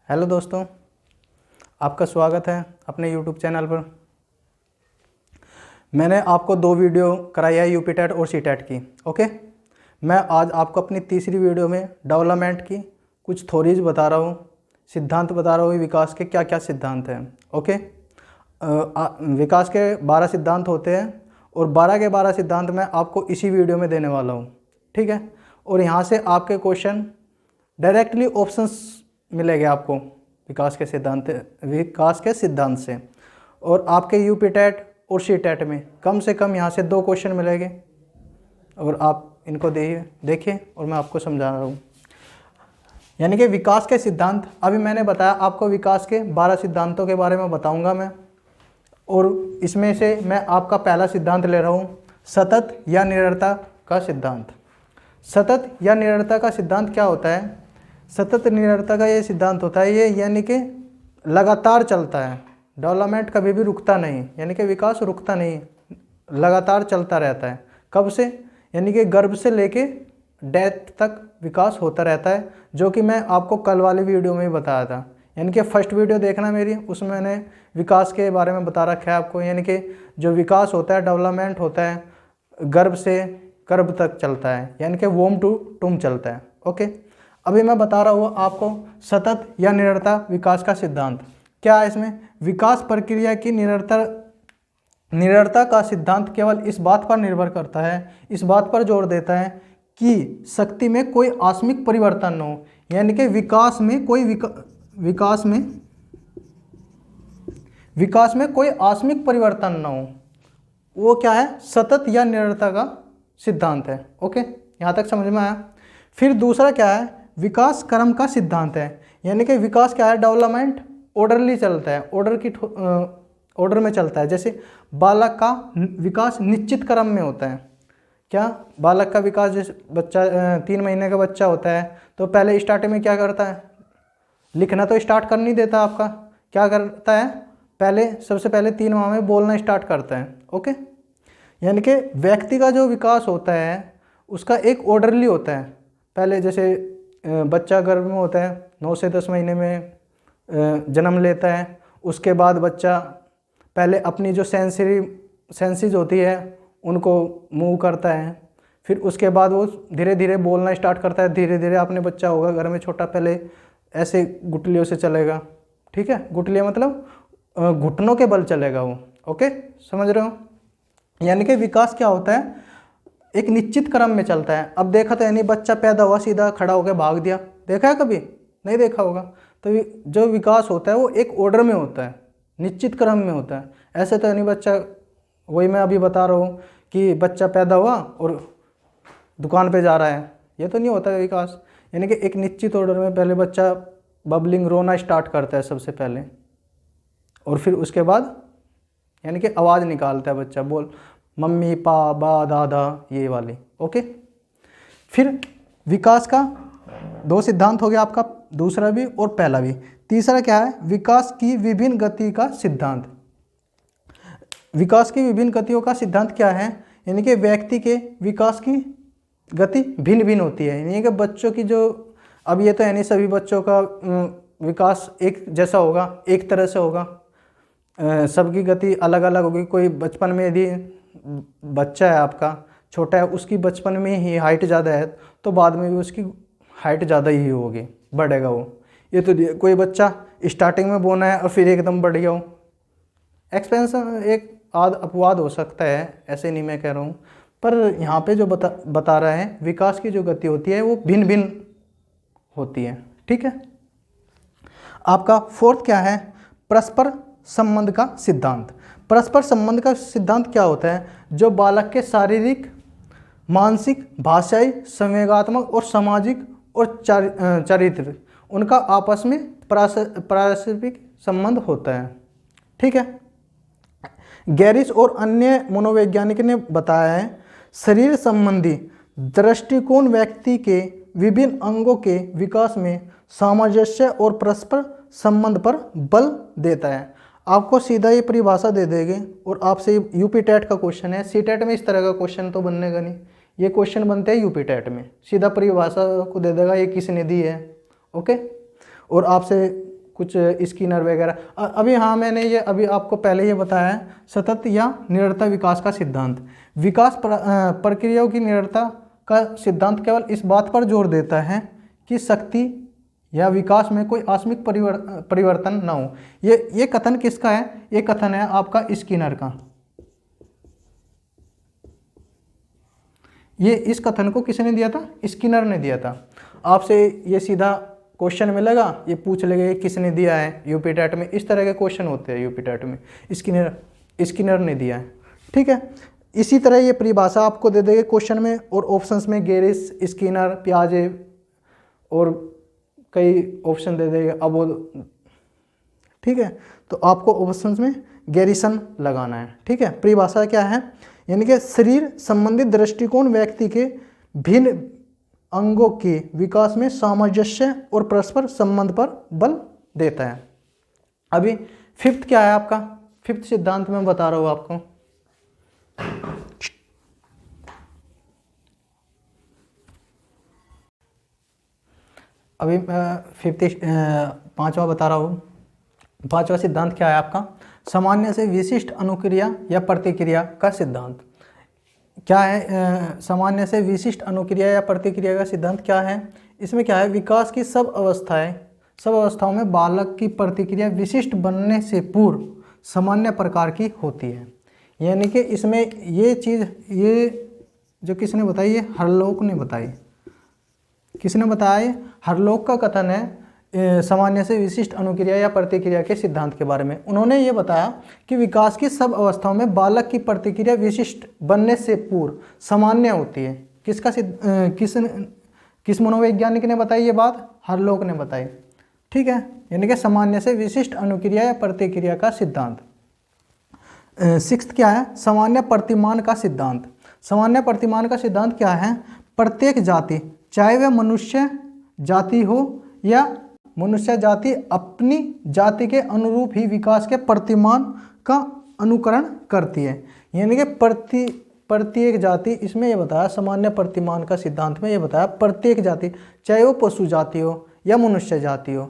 Hello दोस्तों, आपका स्वागत है अपने यूट्यूब चैनल पर। मैंने आपको 2 वीडियो कराई है यूपी टेट और सी टेट की। ओके, मैं आज आपको अपनी तीसरी वीडियो में डेवलपमेंट की कुछ थ्योरीज बता रहा हूँ, सिद्धांत बता रहा हूँ विकास के क्या क्या सिद्धांत हैं। ओके, विकास के 12 सिद्धांत होते हैं और 12 के 12 सिद्धांत मैं आपको इसी वीडियो में देने वाला हूँ। ठीक है, और यहाँ से आपके क्वेश्चन डायरेक्टली ऑप्शंस मिलेंगे आपको विकास के सिद्धांत से। और आपके यूपी टेट और सी टेट में कम से कम यहाँ से 2 क्वेश्चन मिलेंगे और आप इनको देखिए और मैं आपको समझा रहा हूँ। यानी कि विकास के सिद्धांत, अभी मैंने बताया आपको विकास के 12 सिद्धांतों के बारे में बताऊंगा मैं, और इसमें से मैं आपका पहला सिद्धांत ले रहा हूँ, सतत या निरंतरता का सिद्धांत। सतत या निरंतरता का सिद्धांत क्या होता है? सतत निरंतरता का ये सिद्धांत होता है, ये यानी कि लगातार चलता है, डेवलपमेंट कभी भी रुकता नहीं, यानी कि विकास रुकता नहीं, लगातार चलता रहता है। कब से? यानी कि गर्भ से लेके डेथ तक विकास होता रहता है, जो कि मैं आपको कल वाली वीडियो में ही बताया था। यानी कि फर्स्ट वीडियो देखना मेरी, उसमें मैंने विकास के बारे में बता रखा है आपको। यानी कि जो विकास होता है, डेवलपमेंट होता है, गर्भ से गर्भ तक चलता है, यानी कि वोम टू टूम चलता है। ओके, अभी मैं बता रहा हूँ आपको सतत या निरंतर विकास का सिद्धांत क्या है। इसमें विकास प्रक्रिया की निरंतरता का सिद्धांत केवल इस बात पर निर्भर करता है, इस बात पर जोर देता है कि शक्ति में कोई आकस्मिक परिवर्तन न हो। यानी कि विकास में कोई आकस्मिक परिवर्तन न हो, वो क्या है? सतत या निरंतरता का सिद्धांत है। ओके, यहाँ तक समझ में आया। फिर दूसरा क्या है? विकास क्रम का सिद्धांत है। यानी कि विकास क्या है? डेवलपमेंट ऑर्डरली चलता है, ऑर्डर में चलता है। जैसे बालक का विकास निश्चित क्रम में होता है। क्या? बालक का विकास, जैसे बच्चा 3 महीने का बच्चा होता है तो पहले स्टार्टिंग में क्या करता है? लिखना तो स्टार्ट कर नहीं देता आपका, क्या करता है? सबसे पहले 3 माह में बोलना स्टार्ट करता है। ओके, यानी कि व्यक्ति का जो विकास होता है उसका एक ऑर्डरली होता है। पहले जैसे बच्चा गर्भ में होता है, 9 से 10 महीने में जन्म लेता है। उसके बाद बच्चा पहले अपनी जो सेंसेस होती है उनको मूव करता है। फिर उसके बाद वो धीरे धीरे बोलना स्टार्ट करता है। धीरे धीरे अपने बच्चा होगा घर में छोटा, पहले ऐसे गुटलियों से चलेगा। ठीक है, गुटलियाँ मतलब घुटनों के बल चलेगा वो। ओके, समझ रहे हो? यानी कि विकास क्या होता है? एक निश्चित क्रम में चलता है। अब देखा तो यानी बच्चा पैदा हुआ सीधा खड़ा होकर भाग दिया, देखा है कभी? नहीं देखा होगा। तो जो विकास होता है वो एक ऑर्डर में होता है, निश्चित क्रम में होता है। ऐसे तो यानी बच्चा, वही मैं अभी बता रहा हूँ कि बच्चा पैदा हुआ और दुकान पे जा रहा है, ये तो नहीं होता है विकास। यानी कि एक निश्चित ऑर्डर में पहले बच्चा बबलिंग, रोना स्टार्ट करता है सबसे पहले, और फिर उसके बाद यानी कि आवाज़ निकालता है बच्चा, बोल मम्मी, पापा, दादा, ये वाली। ओके, फिर विकास का 2 सिद्धांत हो गया आपका, दूसरा भी और पहला भी। तीसरा क्या है? विकास की विभिन्न गति का सिद्धांत। विकास की विभिन्न गतियों का सिद्धांत क्या है? यानी कि व्यक्ति के विकास की गति भिन्न भिन्न होती है। यानी कि बच्चों की जो, अब ये तो है नहीं सभी बच्चों का विकास एक जैसा होगा, एक तरह से होगा, सबकी गति अलग अलग होगी। कोई बचपन में यदि बच्चा है आपका छोटा है, उसकी बचपन में ही हाइट ज़्यादा है तो बाद में भी उसकी हाइट ज़्यादा ही होगी, बढ़ेगा वो। ये तो कोई बच्चा स्टार्टिंग में बोना है और फिर एकदम बढ़ गया हो, एक्सपेंशन एक अपवाद हो सकता है, ऐसे नहीं मैं कह रहा हूँ। पर यहाँ पे जो बता रहा है, विकास की जो गति होती है वो भिन्न भिन्न होती है। ठीक है, आपका 4th क्या है? परस्पर संबंध का सिद्धांत। परस्पर संबंध का सिद्धांत क्या होता है? जो बालक के शारीरिक, मानसिक, भाषाई, संवेगात्मक और सामाजिक और चारित्रिक, उनका आपस में पारस्परिक संबंध होता है। ठीक है, गैरिस और अन्य मनोवैज्ञानिक ने बताया है, शरीर संबंधी दृष्टिकोण व्यक्ति के विभिन्न अंगों के विकास में सामंजस्य और परस्पर संबंध पर बल देता है। आपको सीधा ये परिभाषा दे देंगे और आपसे यूपी टेट का क्वेश्चन है। सी टेट में इस तरह का क्वेश्चन तो बनने का नहीं, ये क्वेश्चन बनते हैं यूपी टेट में, सीधा परिभाषा को दे देगा, ये किसने दी है। ओके, और आपसे कुछ स्किनर वगैरह। अभी हाँ मैंने ये अभी आपको पहले ये बताया है सतत या निरंतर विकास का सिद्धांत। विकास प्रक्रियाओं की निरंतरता का सिद्धांत केवल इस बात पर जोर देता है कि शक्ति या विकास में कोई आकस्मिक परिवर्तन न हो। ये कथन किसका है? ये कथन है आपका स्किनर का। ये इस कथन को किसने दिया था? स्किनर ने दिया था। आपसे ये सीधा क्वेश्चन मिलेगा, ये पूछ लेंगे किसने दिया है यूपी टेट में, इस तरह के क्वेश्चन होते हैं यूपी टेट में। स्किनर ने दिया है, ठीक है। इसी तरह ये परिभाषा आपको दे देंगे क्वेश्चन में, और ऑप्शंस में गेरिस, स्किनर, पियाजे और कई ऑप्शन दे देंगे अबोध, ठीक है। तो आपको ऑप्शंस में गैरिसन लगाना है, ठीक है। परिभाषा क्या है? यानी कि शरीर संबंधित दृष्टिकोण व्यक्ति के भिन्न अंगों के विकास में सामंजस्य और परस्पर संबंध पर बल देता है। अभी फिफ्थ क्या है आपका? फिफ्थ सिद्धांत मैं बता रहा हूं आपको। अभी फिफ्थ पांचवा बता रहा हूं। पांचवा सिद्धांत क्या है आपका? सामान्य से विशिष्ट अनुक्रिया या प्रतिक्रिया का सिद्धांत। क्या है सामान्य से विशिष्ट अनुक्रिया या प्रतिक्रिया का सिद्धांत? क्या है इसमें? क्या है? विकास की सब अवस्थाओं में बालक की प्रतिक्रिया विशिष्ट बनने से पूर्व सामान्य प्रकार की होती है। यानी कि इसमें ये चीज़, ये जो किसने बताई? ये हरलोक ने बताई। किसने बताया? हरलोक का कथन है सामान्य से विशिष्ट अनुक्रिया या प्रतिक्रिया के सिद्धांत के बारे में। उन्होंने ये बताया कि विकास की सब अवस्थाओं में बालक की प्रतिक्रिया विशिष्ट बनने से पूर्व सामान्य होती है। किस मनोवैज्ञानिक ने बताई ये बात? हरलोक ने बताई, ठीक है। यानी कि सामान्य से विशिष्ट अनुक्रिया या प्रतिक्रिया का सिद्धांत। सिक्स्थ क्या है? सामान्य प्रतिमान का सिद्धांत। सामान्य प्रतिमान का सिद्धांत क्या है? प्रत्येक जाति, चाहे वह मनुष्य जाति हो या मनुष्य जाति, अपनी जाति के अनुरूप ही विकास के प्रतिमान का अनुकरण करती है। यानी कि प्रत्येक जाति, इसमें यह बताया सामान्य प्रतिमान का सिद्धांत में यह बताया प्रत्येक जाति, चाहे वो पशु जाति हो या मनुष्य जाति हो,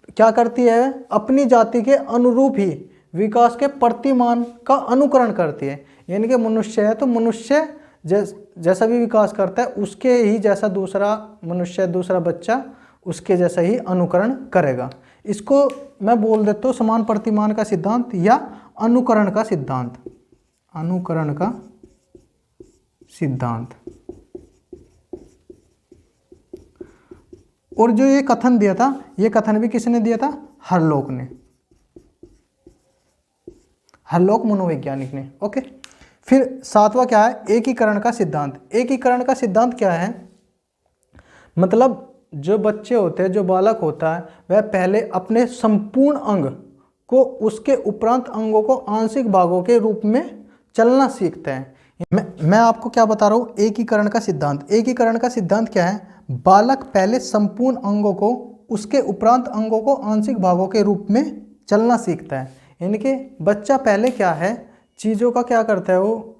क्या करती है? अपनी जाति के अनुरूप ही विकास के प्रतिमान का अनुकरण करती है। यानी कि मनुष्य है तो मनुष्य जैसा भी विकास करता है उसके ही जैसा दूसरा मनुष्य, दूसरा बच्चा उसके जैसा ही अनुकरण करेगा। इसको मैं बोल देता हूँ समान प्रतिमान का सिद्धांत या अनुकरण का सिद्धांत। अनुकरण का सिद्धांत। और जो ये कथन दिया था, ये कथन भी किसने दिया था? हरलोक ने, हरलोक मनोवैज्ञानिक ने, ओके। फिर सातवां क्या है? एकीकरण का सिद्धांत। एकीकरण का सिद्धांत क्या है? मतलब जो बच्चे होते हैं, जो बालक होता है, वह पहले अपने संपूर्ण अंग को उसके उपरांत अंगों को आंशिक भागों के रूप में चलना सीखता है। मैं आपको क्या बता रहा हूँ? एकीकरण का सिद्धांत। एकीकरण का सिद्धांत क्या है? बालक पहले संपूर्ण अंगों को उसके उपरांत अंगों को आंशिक भागों के रूप में चलना सीखता है। यानी कि बच्चा पहले क्या है, चीज़ों का क्या करता है, वो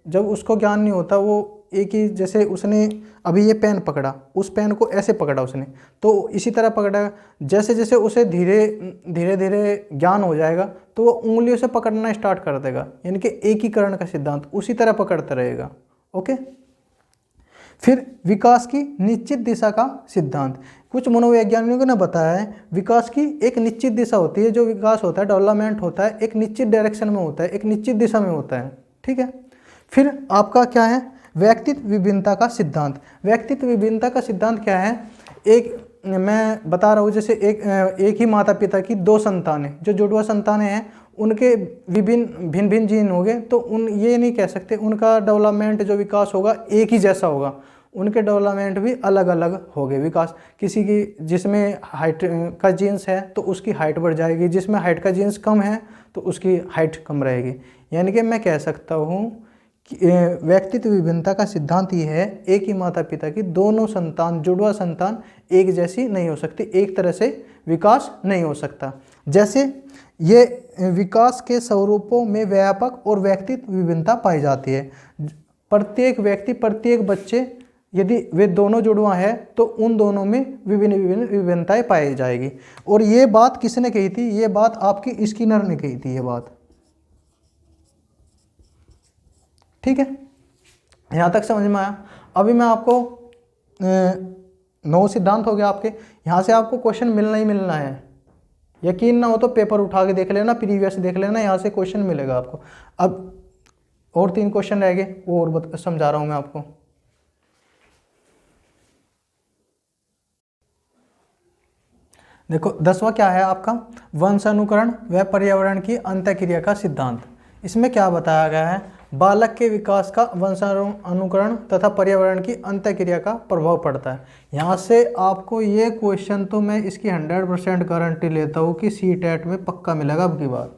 जब उसको ज्ञान नहीं होता वो एक ही, जैसे उसने अभी ये पेन पकड़ा, उस पेन को ऐसे पकड़ा उसने, तो इसी तरह पकड़ा। जैसे जैसे उसे धीरे धीरे ज्ञान हो जाएगा तो वो उंगलियों से पकड़ना स्टार्ट कर देगा। यानी कि एकीकरण का सिद्धांत उसी तरह पकड़ता रहेगा, ओके। फिर विकास की निश्चित दिशा का सिद्धांत। कुछ मनोवैज्ञानिकों ने बताया है विकास की एक निश्चित दिशा होती है। जो विकास होता है, डेवलपमेंट होता है, एक निश्चित डायरेक्शन में होता है, एक निश्चित दिशा में होता है, ठीक है। फिर आपका क्या है? व्यक्तित्व विभिन्नता का सिद्धांत। व्यक्तित्व विभिन्नता का सिद्धांत क्या है? एक मैं बता रहा हूँ, जैसे एक ही माता पिता की दो संतानें, जो जुड़वा संतानें हैं, उनके भिन्न भिन्न जीन हो गए, तो ये नहीं कह सकते उनका डेवलपमेंट, जो विकास होगा एक ही जैसा होगा। उनके डेवलपमेंट भी अलग अलग हो गए। विकास किसी की, जिसमें हाइट का जीन्स है तो उसकी हाइट बढ़ जाएगी, जिसमें हाइट का जीन्स कम है तो उसकी हाइट कम रहेगी। यानी कि मैं कह सकता हूँ व्यक्तित्व विभिन्नता का सिद्धांत ये है, एक ही माता पिता की दोनों संतान, जुड़वा संतान एक जैसी नहीं हो सकती, एक तरह से विकास नहीं हो सकता। जैसे ये विकास के स्वरूपों में व्यापक और व्यक्तित्व विभिन्नता पाई जाती है। प्रत्येक व्यक्ति, प्रत्येक बच्चे यदि वे दोनों जुड़वा है तो उन दोनों में विभिन्न विभिन्न विभिन्नताएं पाई जाएगी। और ये बात किसने कही थी? ये बात आपकी स्किनर ने कही थी ये बात। ठीक है, यहाँ तक समझ में आया? अभी मैं आपको 9 सिद्धांत हो गया आपके, यहाँ से आपको क्वेश्चन मिलना ही मिलना है। यकीन ना हो तो पेपर उठा के देख लेना, प्रीवियस देख लेना, यहाँ से क्वेश्चन मिलेगा आपको। अब और 3 क्वेश्चन रह गए, वो और समझा रहा हूँ मैं आपको। देखो 10वां क्या है आपका? वंशानुकरण व पर्यावरण की अंतःक्रिया का सिद्धांत। इसमें क्या बताया गया है? बालक के विकास का वंशानुकरण तथा पर्यावरण की अंतःक्रिया का प्रभाव पड़ता है। यहाँ से आपको ये क्वेश्चन तो मैं इसकी 100% गारंटी लेता हूँ कि CTET में पक्का मिलेगा अब की बार,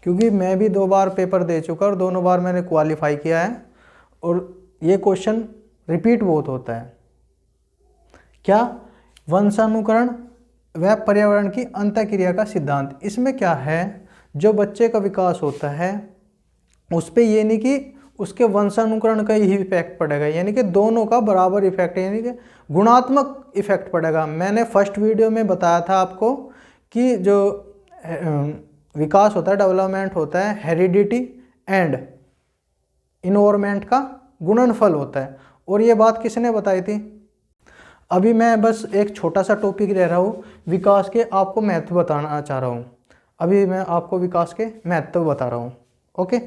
क्योंकि मैं भी 2 बार पेपर दे चुका और दोनों बार मैंने क्वालिफाई किया है। और ये क्वेश्चन रिपीट बहुत होता है। क्या? वंशानुकरण व पर्यावरण की अंतःक्रिया का सिद्धांत। इसमें क्या है? जो बच्चे का विकास होता है उस पर ये नहीं कि उसके वंशानुकरण का ही इफेक्ट पड़ेगा, यानी कि दोनों का बराबर इफेक्ट, यानी कि गुणात्मक इफेक्ट पड़ेगा। मैंने फर्स्ट वीडियो में बताया था आपको कि जो विकास होता है, डेवलपमेंट होता है, हेरिडिटी एंड इन्वायरमेंट का गुणनफल होता है। और ये बात किसने बताई थी? अभी मैं बस एक छोटा सा टॉपिक ले रहा हूँ, विकास के आपको महत्व बताना चाह रहा हूँ। अभी मैं आपको विकास के महत्व बता रहा हूँ। ओके,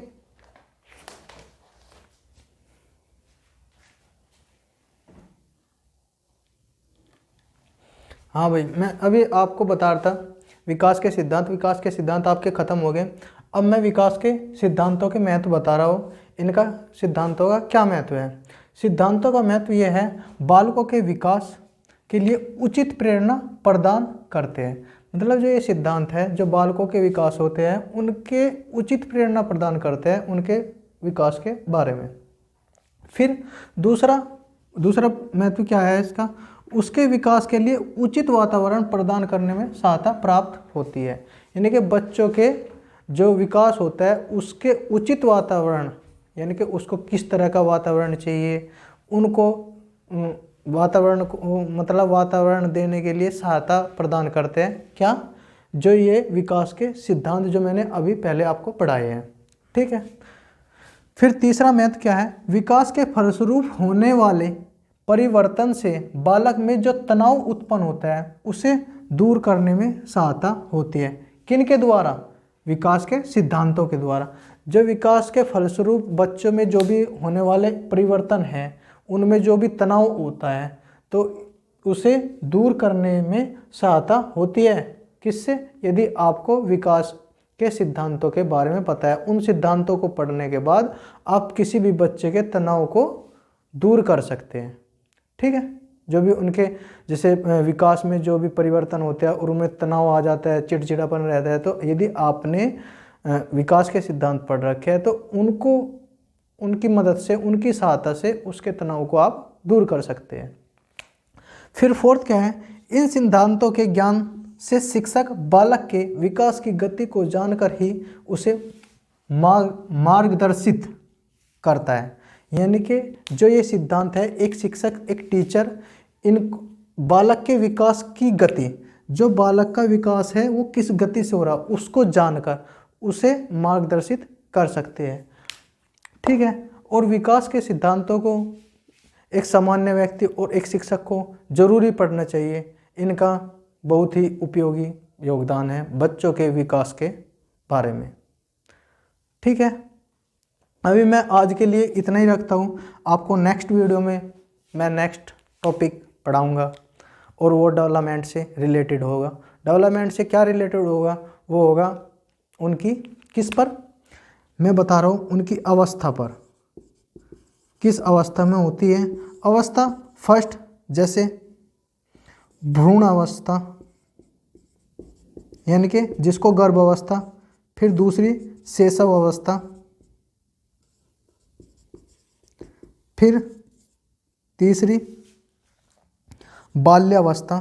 हाँ भाई, मैं अभी आपको बता रहा था विकास के सिद्धांत। विकास के सिद्धांत आपके खत्म हो गए। अब मैं विकास के सिद्धांतों के महत्व बता रहा हूँ। इनका सिद्धांतों का क्या महत्व है? सिद्धांतों का महत्व यह है, बालकों के विकास के लिए उचित प्रेरणा प्रदान करते हैं। मतलब जो ये सिद्धांत है, जो बालकों के विकास होते हैं उनके उचित प्रेरणा प्रदान करते हैं उनके विकास के बारे में। फिर दूसरा महत्व क्या है इसका? उसके विकास के लिए उचित वातावरण प्रदान करने में सहायता प्राप्त होती है। यानी कि बच्चों के जो विकास होता है उसके उचित वातावरण, यानी कि उसको किस तरह का वातावरण चाहिए, उनको वातावरण को मतलब वातावरण देने के लिए सहायता प्रदान करते हैं। क्या? जो ये विकास के सिद्धांत जो मैंने अभी पहले आपको पढ़ाए हैं। ठीक है। फिर तीसरा महत्व क्या है? विकास के फलस्वरूप होने वाले परिवर्तन से बालक में जो तनाव उत्पन्न होता है उसे दूर करने में सहायता होती है। किनके द्वारा? विकास के सिद्धांतों के द्वारा। जो विकास के फलस्वरूप बच्चों में जो भी होने वाले परिवर्तन हैं उनमें जो भी तनाव होता है तो उसे दूर करने में सहायता होती है। किससे? यदि आपको विकास के सिद्धांतों के बारे में पता है, उन सिद्धांतों को पढ़ने के बाद आप किसी भी बच्चे के तनाव को दूर कर सकते हैं। ठीक है। जो भी उनके जैसे विकास में जो भी परिवर्तन होते हैं और उनमें तनाव आ जाता है, चिड़चिड़ापन रहता है, तो यदि आपने विकास के सिद्धांत पढ़ रखे हैं तो उनको उनकी मदद से, उनकी सहायता से उसके तनाव को आप दूर कर सकते हैं। फिर फोर्थ क्या है? इन सिद्धांतों के ज्ञान से शिक्षक बालक के विकास की गति को जानकर ही उसे मार्गदर्शित करता है। यानी कि जो ये सिद्धांत है, एक शिक्षक, एक टीचर इन बालक के विकास की गति, जो बालक का विकास है वो किस गति से हो रहा उसको जानकर उसे मार्गदर्शित कर सकते हैं। ठीक है। और विकास के सिद्धांतों को एक सामान्य व्यक्ति और एक शिक्षक को जरूरी पढ़ना चाहिए। इनका बहुत ही उपयोगी योगदान है बच्चों के विकास के बारे में। ठीक है। अभी मैं आज के लिए इतना ही रखता हूँ। आपको नेक्स्ट वीडियो में मैं नेक्स्ट टॉपिक पढ़ाऊँगा और वो डेवलपमेंट से रिलेटेड होगा। डेवलपमेंट से क्या रिलेटेड होगा? वो होगा उनकी किस पर? मैं बता रहा हूँ उनकी अवस्था पर, किस अवस्था में होती है। अवस्था फर्स्ट जैसे भ्रूण अवस्था यानी कि जिसको गर्भ अवस्था, फिर दूसरी शैशव अवस्था, फिर तीसरी बाल्यावस्था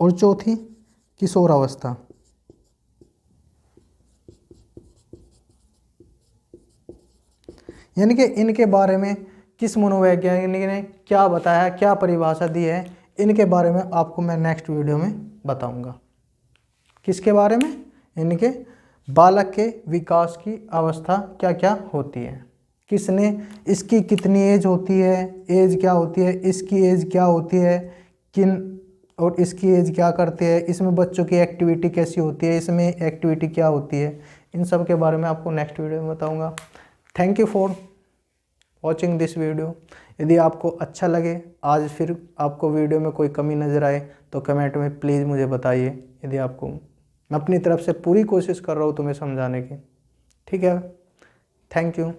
और चौथी किशोरावस्था। यानी कि इनके बारे में किस मनोवैज्ञानिक ने क्या बताया, क्या परिभाषा दी है, इनके बारे में आपको मैं नेक्स्ट वीडियो में बताऊंगा। किसके बारे में? इनके बालक के विकास की अवस्था क्या क्या होती है, किसने, इसकी कितनी एज होती है, एज क्या होती है, इसकी एज क्या होती है, किन और इसकी एज क्या करते हैं, इसमें बच्चों की एक्टिविटी कैसी होती है, इसमें एक्टिविटी क्या होती है, इन सब के बारे में आपको नेक्स्ट वीडियो में बताऊंगा। Thank you for watching this video. यदि आपको अच्छा लगे, आज फिर आपको वीडियो में कोई कमी नज़र आए तो कमेंट में प्लीज़ मुझे बताइए। यदि आपको, मैं अपनी तरफ से पूरी कोशिश कर रहा हूँ तुम्हें समझाने की। ठीक है, थैंक यू।